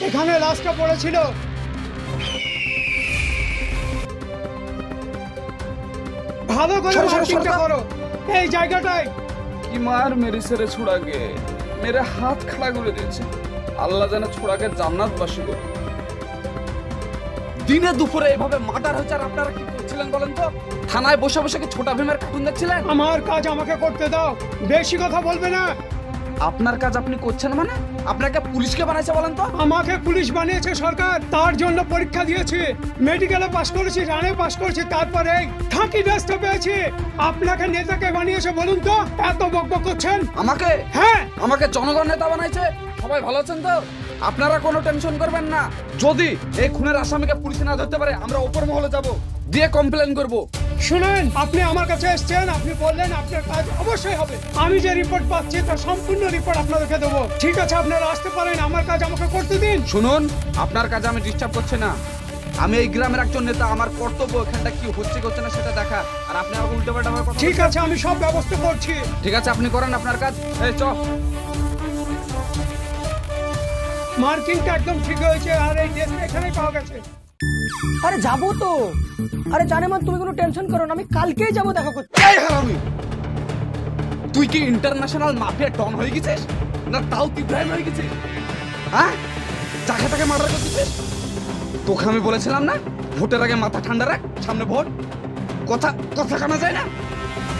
এখানে লাশটা পড়েছিল। ভালো করে মার্কিংটা করো এই জায়গাটায়। কি মার মেরে সেরে ছোড়াকে, মেরে হাত খাড়া করে দিয়েছে। আল্লাহ যেন ছোড়াকে জান্নাতবাসী করে। দিনে দুপুরে এভাবে মার্ডার হয়েছে আর আপনারা কি করছিলেন বলেন তো? থানায় বসে বসে কি ছোটা ভীমের কার্টুন দেখছিলেন? আমার কাজ আমাকে করতে দাও, বেশি কথা বলবে না। আপনার কাজ আপনি করছেন মানে? আপনাকে পুলিশকে বানাইছে বলেন তো? আমাকে পুলিশ বানিয়েছে সরকার, তার জন্য পরীক্ষা দিয়েছি, মেডিকেলে পাশ করেছি, রানে পাশ করেছি, তারপরে থাকি ড্রেসটা পেয়েছি। আপনাকে নেতাকে বানিয়েছে বলুন তো, এত বকবক করছেন? আমাকে? হ্যাঁ, আমাকে জনগণ নেতা বানাইছে। সবাই ভালো আছেন তো? আপনারা কোনো টেনশন করবেন না। যদি এই খুনের আসামিকে পুলিশ না ধরতে পারে, আমরা উপর মহলে যাব, দিয়ে কমপ্লেন করব। শুনেন, আপনি আমার কাছে এসেছেন, আপনি বললেন আপনার কাজ অবশ্যই হবে। আমি যে রিপোর্ট পাচ্ছি তার সম্পূর্ণ রিপোর্ট আপনাদেরকে দেবো। ঠিক আছে, আপনারা আসতে পারেন, আমার কাজ আমাকে করতে দিন। শুনুন, আপনার কাজে আমি ডিস্টার্ব করছি না। আমি এই গ্রামের একজন নেতা, আমার কর্তব্য এখানটা কি হচ্ছে করছে না সেটা দেখা। আর আপনি আর উল্টো পাল্টা ভাবে কথা। ঠিক আছে, আমি সব ব্যবস্থা করছি। ঠিক আছে, আপনি করেন আপনার কাজ। এই চ। মার্কিংটা একদম ঠিক হয়েছে, আর এই ড্রেসটা এখানেই পাওয়া গেছে। আরে যাবো তো। আরে জানেমান, তুমি কোনো টেনশন করো না, আমি কালকেই যাবো দেখা করতে। এই হারামি, তুই কি ইন্টারন্যাশনাল মাফিয়া ডন হয়ে গেছিস না তাও ইব্রাহিম হয়ে গেছিস? হ্যাঁ, যাকে তাকে মার্ডার করতেছিস। তোকে আমি বলেছিলাম না ভোটের আগে মাথা ঠান্ডা রাখ, সামনে ভোট। কথা কথা কানা যায় না।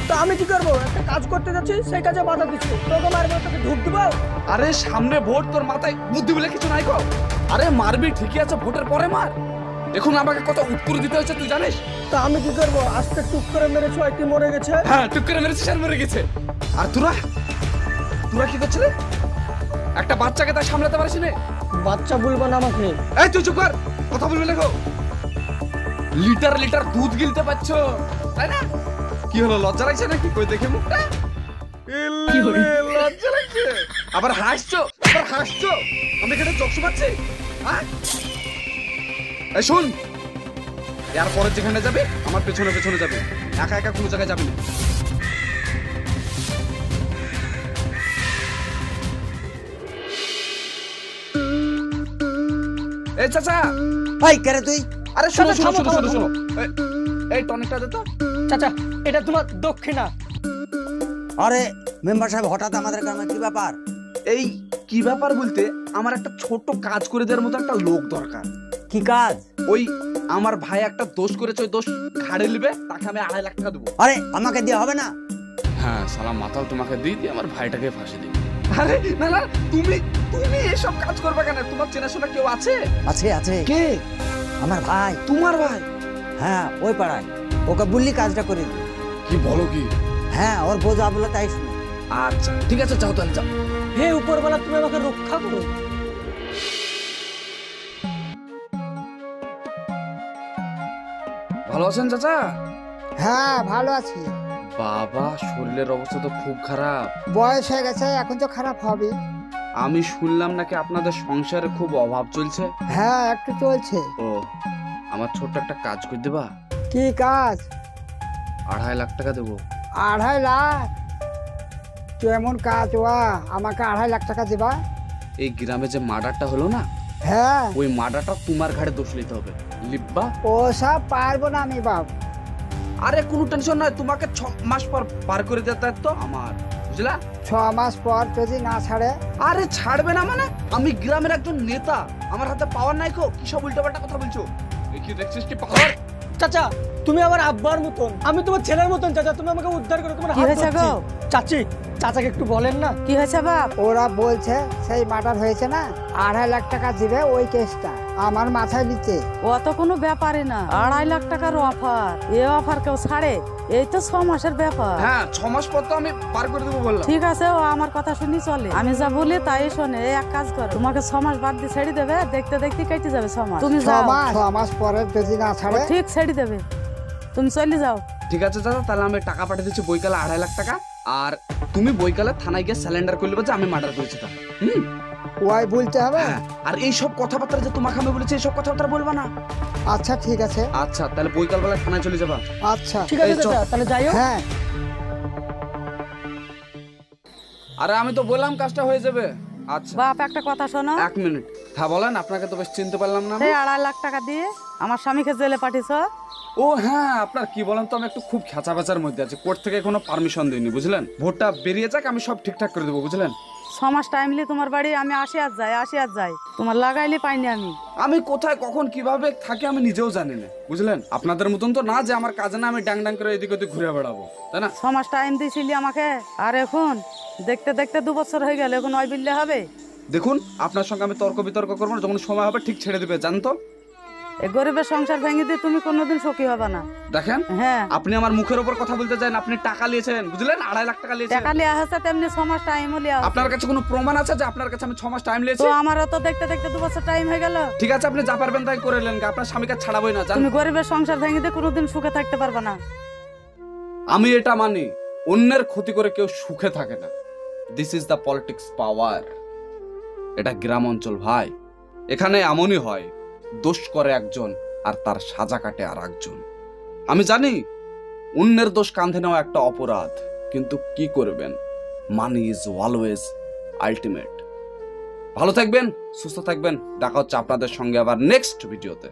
তো আমি কি করবো? একটা কাজ করতে যাচ্ছি, সেই কাজে বাধা দিচ্ছি। তোকে মারবো, তোকে ঢুক দিবো। আরে সামনে ভোট, তোর মাথায় বুদ্ধি বলে কিছু নাই গো। আরে মারবি ঠিকই আছে, ভোটের পরে মার। এখন আমাকে কত উত্তর দিতে হচ্ছে তুই জানিস? তা আমি কি করবো? আজকে টুক করে মেরেছ, কি মরে গেছে। হ্যাঁ, টুক করে মেরেছিস আর মরে গেছে। আর তোরা তোরা কি করছিলি? একটা বাচ্চাকে তাই সামলাতে পারিস না। বাচ্চা বলবো না আমাকে। এই তুই চুপ কর, কথা বলবি লেখো। লিটার লিটার দুধ গিলতে পারছো তাই না? কি হলো, লজ্জা লাগছে নাকি? কই দেখে মুখটা। লজ্জা লাগছে? আবার হাসছো, আবার হাসছো। আমি এখানে জোকস পাচ্ছি। হ্যাঁ, এই শুন, এর পরে যেখানে যাবে আমার পেছনে পেছনে যাবে, একা একা কোনো জায়গায় যাবি না। এই চাচা। ভাই কেরে তুই? আরে শোনো চাচা, শোনো থামো, শোনো শোনো থামো। শোনো, এই টনিকটা দে তো। চাচা, এটা তোমার দক্ষিণা। আরে মেম্বার সাহেব, হঠাৎ আমাদের গ্রামে কি ব্যাপার? এই কি ব্যাপার বলতে, আমার একটা ছোট কাজ করে দেওয়ার মতো একটা লোক দরকার। কি কাজ? ওই আমার ভাই একটা দোষ করেছে, ওই দোষ ঘাড়ে নিবে, তাকে আমি 2.5 লাখ টাকা দেবো। আরে আমাকে দিয়ে হবে না? হ্যাঁ সালা মাতাল, তোমাকে দিয়ে দিয়ে আমার ভাইটাকে ফাঁসি দিই। আরে না না, তুমি তুমি এসব কাজ করবে কেন? তোমার চেনাশোনা কেউ আছে? আছে আছে। কে? আমার ভাই। তোমার ভাই? হ্যাঁ, ওই পাড়ায়। ওকে বললি কাজটা করে দিই। কি বলো কি? হ্যাঁ, ওর বউ যা বলে তাই শুনে। আচ্ছা ঠিক আছে, যাও তাহলে যাও। হে উপরওয়ালা, তুমি আমাকে রক্ষা করো। ভালো আছেন চাচা? হ্যাঁ ভালো আছি। বাবা, শরীরের অবস্থা তো খুব খারাপ। বয়স হয়ে গেছে, এখন তো খারাপ হবে। আমি শুনলাম নাকি আপনাদের সংসারে খুব অভাব চলছে। হ্যাঁ, একটু চলছে। ও, আমার ছোট্ট একটা কাজ করে দেবা? কি কাজ? 2.5 লাখ টাকা দেবো। 2.5 লাখ? কেমন কাজ ওয়া? আমাকে 2.5 লাখ টাকা দিবা? এই গ্রামে যে মার্ডারটা হলো না, হ্যাঁ। ওই মার্ডারটা তোমার ঘাড়ে দোষ নিতে হবে, লিব্বা। ও সব পারবো না আমি বাপ। আরে কোনো টেনশন নাই, তোমাকে 6 মাস পর পার করে দেওয়ার দায়িত্ব আমার, বুঝলা? 6 মাস পর যদি না ছাড়ে? আরে ছাড়বে না মানে? আমি গ্রামের একজন নেতা, আমার হাতে পাওয়ার নাই কো। কি সব উল্টাপাল্টা কথা বলছো? এই কি দেখছিস কি পাওয়ার? চাচা, তুমি আমার আব্বার মতন, আমি তোমার ছেলের মতন। চাচা, তুমি আমাকে উদ্ধার করো, তোমার কি হাত হয়েছে ধরছি। গো? চাচি, চাচাকে একটু বলেন না। কি হয়েছে বাপ? ওরা বলছে সেই মার্ডার হয়েছে না, 2.5 লাখ টাকা দিবে ওই কেসটা আমার মাথায় নিতে। ও তো কোনো ব্যাপারই না, 2.5 লাখ টাকার অফার। এ অফার কেউ ছাড়ে? এই তো 6 মাসের ব্যাপার। হ্যাঁ, 6 মাস পর তো আমি পার করে দেবো বললাম। ঠিক আছে, ও আমার কথা শুনি চলে। আমি যা বলি তাই শোনে। এই এক কাজ করো, তোমাকে 6 মাস বাদ দিয়ে ছেড়ে দেবে, দেখতে দেখতে কেটে যাবে 6 মাস। তুমি 6 যাও। মাস? 6 মাস পরে যদি না ও ছাড়ে? ঠিক ছেড়ে দেবে, তুমি চলে যাও। ঠিক আছে দাদা, তাহলে আমি টাকা পাঠিয়ে দিচ্ছি বইকালে 2.5 লাখ টাকা। আর তুমি বইকালে থানায় গিয়ে স্যালেন্ডার করে নেবে যে আমি মার্ডার করেছি তা। ওই বলতে হবে? হ্যাঁ, আর এই সব কথাবার্তা যে তোমাকে আমি বলেছি, এই সব কথাবার্তা বলবা না। আচ্ছা ঠিক আছে। আচ্ছা, তাহলে বইকাল বেলা থানায় চলে যাবা। আচ্ছা ঠিক আছে এই চল। চাচা, তাহলে যাইও। হ্যাঁ। আরে আমি তো বললাম কাজটা হয়ে যাবে, আচ্ছা। বাপ একটা কথা শোনো, 1 মিনিট। হ্যাঁ বলেন, আপনাকে তো বেশ চিনতে পারলাম না আমি। এই 2.5 লাখ টাকা দিয়ে আমার স্বামীকে জেলে পাঠিয়েছ। ও হ্যাঁ, আপনার কি বলেন তো, আমি একটু খুব খেঁচা বেচার মধ্যে আছি। কোর্ট থেকে কোনো পারমিশন দিইনি, বুঝলেন। ভোটটা বেরিয়ে যাক, আমি সব ঠিকঠাক করে দেবো, বুঝলেন। 6 মাস টাইম নিয়ে তোমার বাড়ি আমি আসি আর যাই, তোমার লাগাইলে পাইনি আমি। আমি কোথায় কখন কিভাবে থাকি আমি নিজেও জানি না, বুঝলেন। আপনাদের মতন তো না যে আমার কাজে না আমি ড্যাং ড্যাং করে এদিক ওদিক ঘুরে বেড়াবো, তাই না। 6 মাস টাইম দিয়েছিলি আমাকে, আর এখন দেখতে দেখতে 2 বছর হয়ে গেল, এখন ওই বিল্লে হবে। দেখুন, আপনার সঙ্গে আমি তর্ক বিতর্ক করবো না, যখন সময় হবে ঠিক ছেড়ে দিবে, জান তো। এই গরিবের সংসার ভেঙে দিয়ে তুমি কোনোদিন সুখী হবে না। দেখেন, হ্যাঁ, আপনি আমার মুখের উপর কথা বলতে চান। আপনি টাকা নিয়েছেন, বুঝলেন, 2.5 লাখ টাকা নিয়েছেন। টাকা লিয়া হচ্ছে তেমনি 6 মাস টাইমও লিয়া হচ্ছে। আপনার কাছে কোনো প্রমাণ আছে যে আপনার কাছে আমি 6 মাস টাইম নিয়েছি? তো আমারও তো দেখতে দেখতে 2 বছর টাইম হয়ে গেল। ঠিক আছে, আপনি যা পারবেন তাই করে নেন, আপনার স্বামীকে ছাড়াবই না, জান। তুমি গরিবের সংসার ভেঙে দিয়ে কোনোদিন সুখে থাকতে পারবে না। আমি এটা মানি, অন্যের ক্ষতি করে কেউ সুখে থাকে না। দিস ইজ দ্য পলিটিক্স পাওয়ার। এটা গ্রাম অঞ্চল ভাই, এখানে এমনই হয়, দোষ করে একজন আর তার সাজা কাটে আর একজন। আমি জানি অন্যের দোষ কাঁধে নেওয়া একটা অপরাধ, কিন্তু কি করবেন, মানি ইজ অলওয়েজ আলটিমেট। ভালো থাকবেন, সুস্থ থাকবেন, দেখা হচ্ছে আপনাদের সঙ্গে আবার নেক্সট ভিডিওতে।